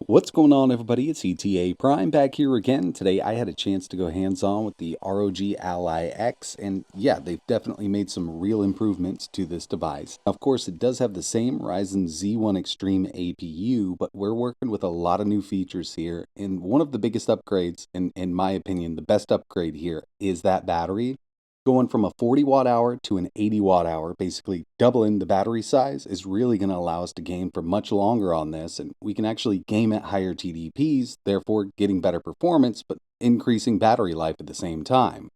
What's going on, everybody? It's ETAPRIME back here again. Today I had a chance to go hands-on with the ROG Ally X, and yeah, they've definitely made some real improvements to this device. Of course, it does have the same Ryzen Z1 Extreme APU, but we're working with a lot of new features here, and one of the biggest upgrades, and in my opinion, the best upgrade here, is that battery. Going from a 40 watt hour to an 80 watt hour, basically doubling the battery size, is really going to allow us to game for much longer on this, and we can actually game at higher TDPs, therefore getting better performance, but increasing battery life at the same time.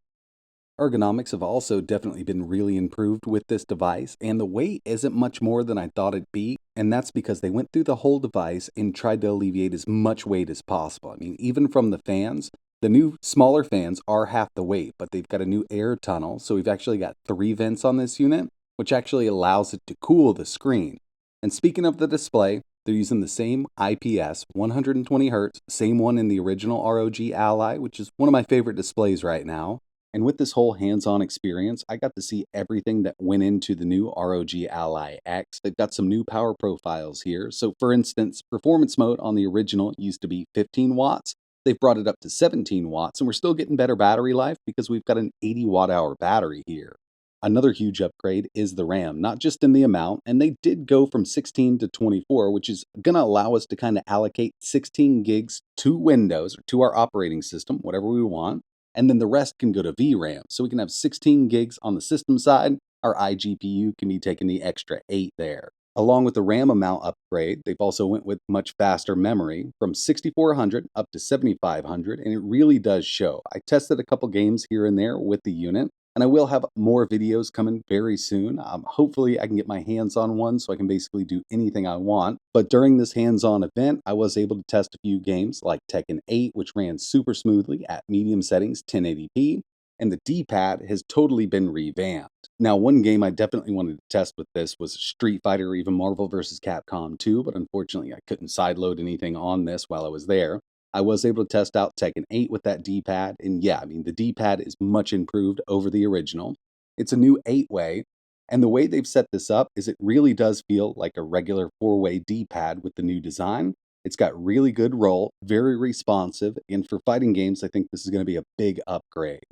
Ergonomics have also definitely been really improved with this device, and the weight isn't much more than I thought it'd be, and that's because they went through the whole device and tried to alleviate as much weight as possible. I mean, even from the fans, the new smaller fans are half the weight, but they've got a new air tunnel, so we've actually got 3 vents on this unit, which actually allows it to cool the screen. And speaking of the display, they're using the same IPS 120 Hz, same one in the original ROG Ally, which is one of my favorite displays right now. And with this whole hands-on experience, I got to see everything that went into the new ROG Ally X. They've got some new power profiles here. So for instance, performance mode on the original used to be 15 watts. They've brought it up to 17 watts, and we're still getting better battery life because we've got an 80 watt hour battery here. Another huge upgrade is the RAM, not just in the amount, and they did go from 16 to 24, which is going to allow us to kind of allocate 16 gigs to Windows or to our operating system, whatever we want, and then the rest can go to VRAM. So we can have 16 gigs on the system side. Our iGPU can be taking the extra 8 there. Along with the RAM amount upgrade, they've also went with much faster memory from 6400 up to 7500, and it really does show. I tested a couple games here and there with the unit, and I will have more videos coming very soon. Hopefully, I can get my hands on one so I can basically do anything I want. But during this hands-on event, I was able to test a few games like Tekken 8, which ran super smoothly at medium settings, 1080p, and the D-pad has totally been revamped. Now, one game I definitely wanted to test with this was Street Fighter or even Marvel vs. Capcom 2, but unfortunately I couldn't sideload anything on this while I was there. I was able to test out Tekken 8 with that D-pad, and yeah, I mean, the D-pad is much improved over the original. It's a new 8-way, and the way they've set this up is it really does feel like a regular 4-way D-pad with the new design. It's got really good roll, very responsive, and for fighting games, I think this is going to be a big upgrade.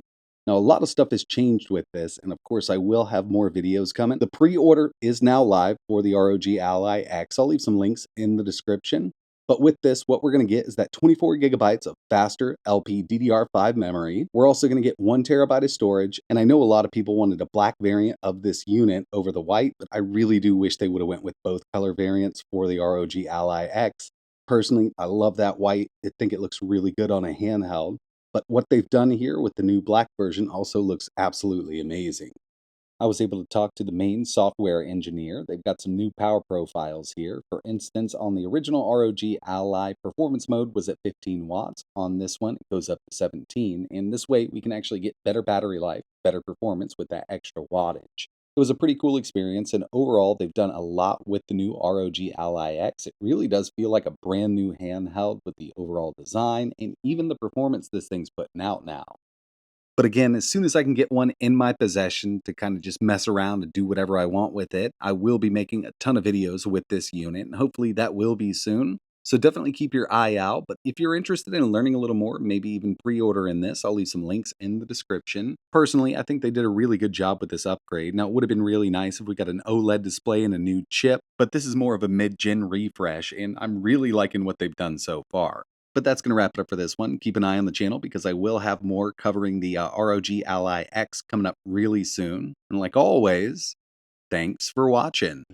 Now, a lot of stuff has changed with this, and of course, I will have more videos coming. The pre-order is now live for the ROG Ally X. I'll leave some links in the description. But with this, what we're going to get is that 24 gigabytes of faster LPDDR5 memory. We're also going to get 1 terabyte of storage. And I know a lot of people wanted a black variant of this unit over the white, but I really do wish they would have went with both color variants for the ROG Ally X. Personally, I love that white. I think it looks really good on a handheld. But what they've done here with the new black version also looks absolutely amazing. I was able to talk to the main software engineer. They've got some new power profiles here. For instance, on the original ROG Ally, performance mode was at 15 watts. On this one, it goes up to 17. And this way, we can actually get better battery life, better performance with that extra wattage. It was a pretty cool experience, and overall, they've done a lot with the new ROG Ally X. It really does feel like a brand new handheld with the overall design and even the performance this thing's putting out now. But again, as soon as I can get one in my possession to kind of just mess around and do whatever I want with it, I will be making a ton of videos with this unit, and hopefully that will be soon. So definitely keep your eye out. But if you're interested in learning a little more, maybe even pre-ordering this, I'll leave some links in the description. Personally, I think they did a really good job with this upgrade. Now, it would have been really nice if we got an OLED display and a new chip, but this is more of a mid-gen refresh, and I'm really liking what they've done so far. But that's going to wrap it up for this one. Keep an eye on the channel because I will have more covering the ROG Ally X coming up really soon. And like always, thanks for watching.